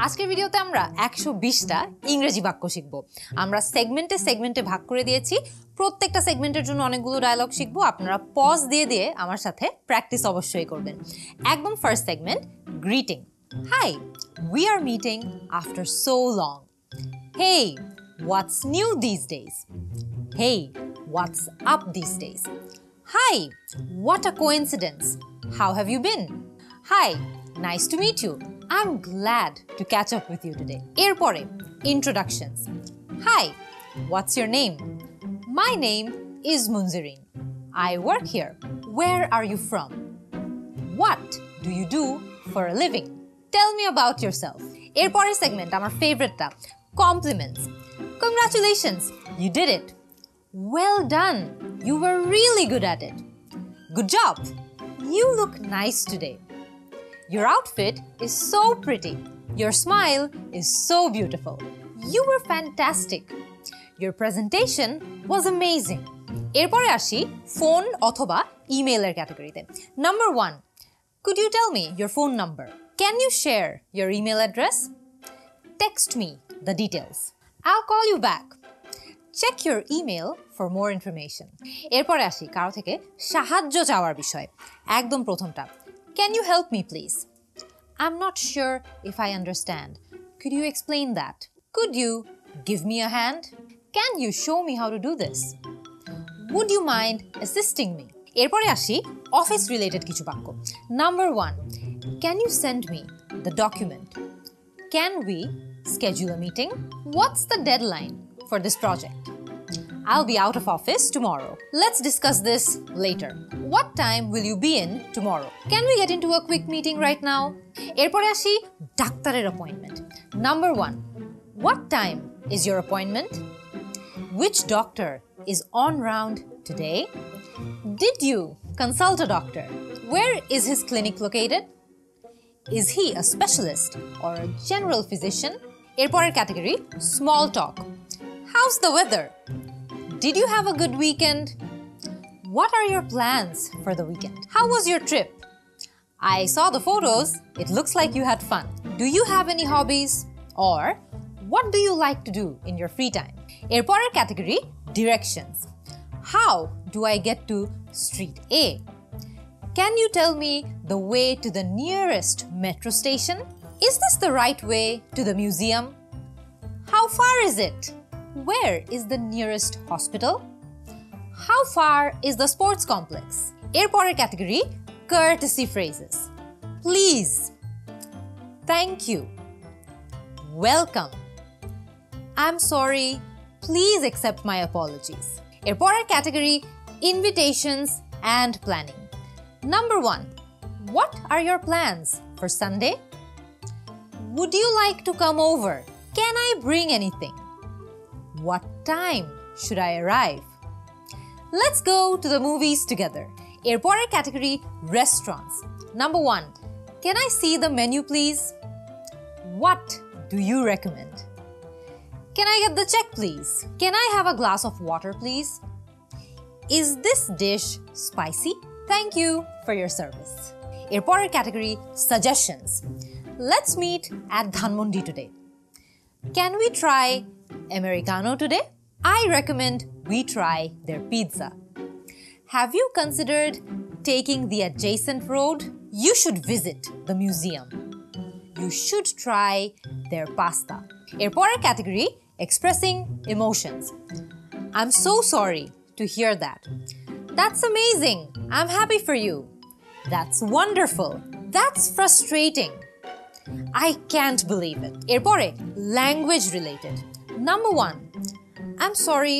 আজকের ভিডিওতে আমরা 120টা ইংরেজি বাক্য শিখব। আমরা সেগমেন্টে ভাগ করে দিয়েছি। প্রত্যেকটা সেগমেন্টের জন্য অনেকগুলো ডায়লগ শিখব। আপনারা পজ দিয়ে আমার সাথে প্র্যাকটিস অবশ্যই করবেন। একদম first segment, greeting. Hi, we are meeting after so long. Hey, what's new these days? Hey, what's up these days? Hi, what a coincidence. How have you been? Hi, nice to meet you. I'm glad to catch up with you today. এরপরে introductions. Hi, what's your name? My name is Munzereen. I work here. Where are you from? What do you do for a living? Tell me about yourself. এরপরের segment আমার ফেভারিটটা, compliments. Congratulations, you did it. Well done. You were really good at it. Good job. You look nice today. Your outfit is so pretty. Your smile is so beautiful. You were fantastic. Your presentation was amazing. এরপরে আসি phone অথবা ইমেইলের ক্যাটাগরিতে। Number 1. Could you tell me your phone number? Can you share your email address? Text me the details. I'll call you back. Check your email for more information. এরপরে আসি কারো থেকে সাহায্য চাওয়ার বিষয়। একদম প্রথমটা, Can you help me please? I'm not sure if I understand. Could you explain that? Could you give me a hand? Can you show me how to do this? Would you mind assisting me? এরপরে আসি office related কিছু বাক্য। Number 1. Can you send me the document? Can we schedule a meeting? What's the deadline for this project? I'll be out of office tomorrow. Let's discuss this later. What time will you be in tomorrow? Can we get into a quick meeting right now? এরপরে আসি ডাক্তারের appointment. Number 1. What time is your appointment? Which doctor is on round today? Did you consult a doctor? Where is his clinic located? Is he a specialist or a general physician? এরপরের category, small talk. How's the weather? Did you have a good weekend? What are your plans for the weekend? How was your trip? I saw the photos. It looks like you had fun. Do you have any hobbies? Or what do you like to do in your free time? এরপরের category, directions. How do I get to street A? Can you tell me the way to the nearest metro station? Is this the right way to the museum? How far is it? Where is the nearest hospital? How far is the sports complex? এরপরের category, courtesy phrases. Please, thank you, welcome, I'm sorry, please accept my apologies. এরপরের category, invitations and planning. Number 1. What are your plans for Sunday? Would you like to come over? Can I bring anything? What time should I arrive? Let's go to the movies together. এরপরের category, restaurants. Number 1. Can I see the menu please? What do you recommend? Can I get the check please? Can I have a glass of water please? Is this dish spicy? Thank you for your service. এরপরের category, suggestions. Let's meet at Dhanmondi today. Can we try Americano today? I recommend we try their pizza. Have you considered taking the adjacent road? You should visit the museum. You should try their pasta. এরপরের category, expressing emotions. I'm so sorry to hear that. That's amazing. I'm happy for you. That's wonderful. That's frustrating. I can't believe it. এরপরে language related. Number 1. I'm sorry,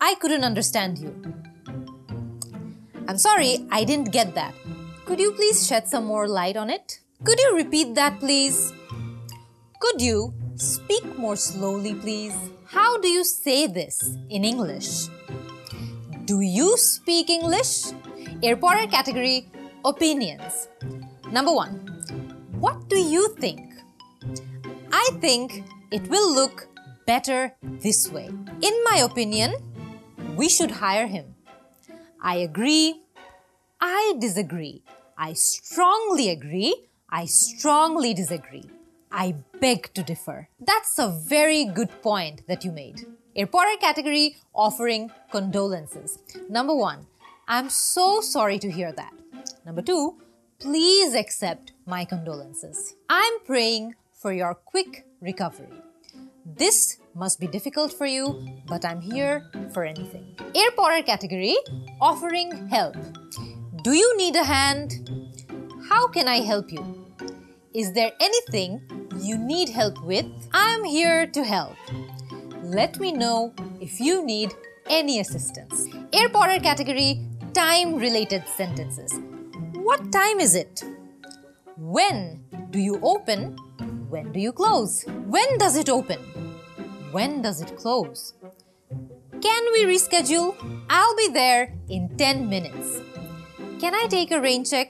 I couldn't understand you. I'm sorry, I didn't get that. Could you please shed some more light on it? Could you repeat that, please? Could you speak more slowly, please? How do you say this in English? Do you speak English? এরপরের category, opinions. Number 1. What do you think? I think it will look better this way. In my opinion, we should hire him. I agree. I disagree. I strongly agree. I strongly disagree. I beg to differ. That's a very good point that you made. এরপরের category offering condolences. Number 1, I'm so sorry to hear that. Number 2, please accept my condolences. I'm praying for your quick recovery. This must be difficult for you, but I'm here for anything. এরপরের category offering help. Do you need a hand? How can I help you? Is there anything you need help with? I'm here to help. Let me know if you need any assistance. এরপরের category time-related sentences. What time is it? When do you open? When do you close? When does it open? When does it close? Can we reschedule? I'll be there in 10 minutes. Can I take a rain check?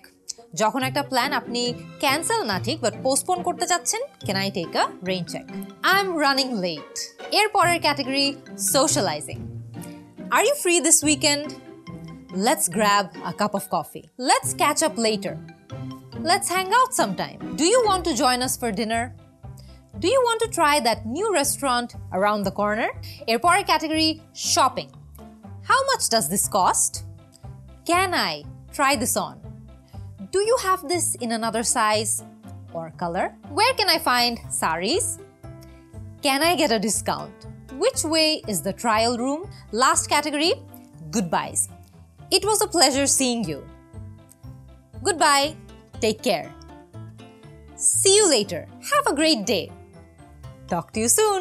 যখন একটা plan আপনি cancel না ঠিক but postpone করতে চাচ্ছেন, can I take a rain check? I'm running late. এরপরের category socializing. Are you free this weekend? Let's grab a cup of coffee. Let's catch up later. Let's hang out sometime. Do you want to join us for dinner? Do you want to try that new restaurant around the corner? এরপরের category shopping. How much does this cost? Can I try this on? Do you have this in another size or color? Where can I find saris? Can I get a discount? Which way is the trial room? Last category, goodbyes. It was a pleasure seeing you. Goodbye. Take care. See you later. Have a great day. Talk to you soon.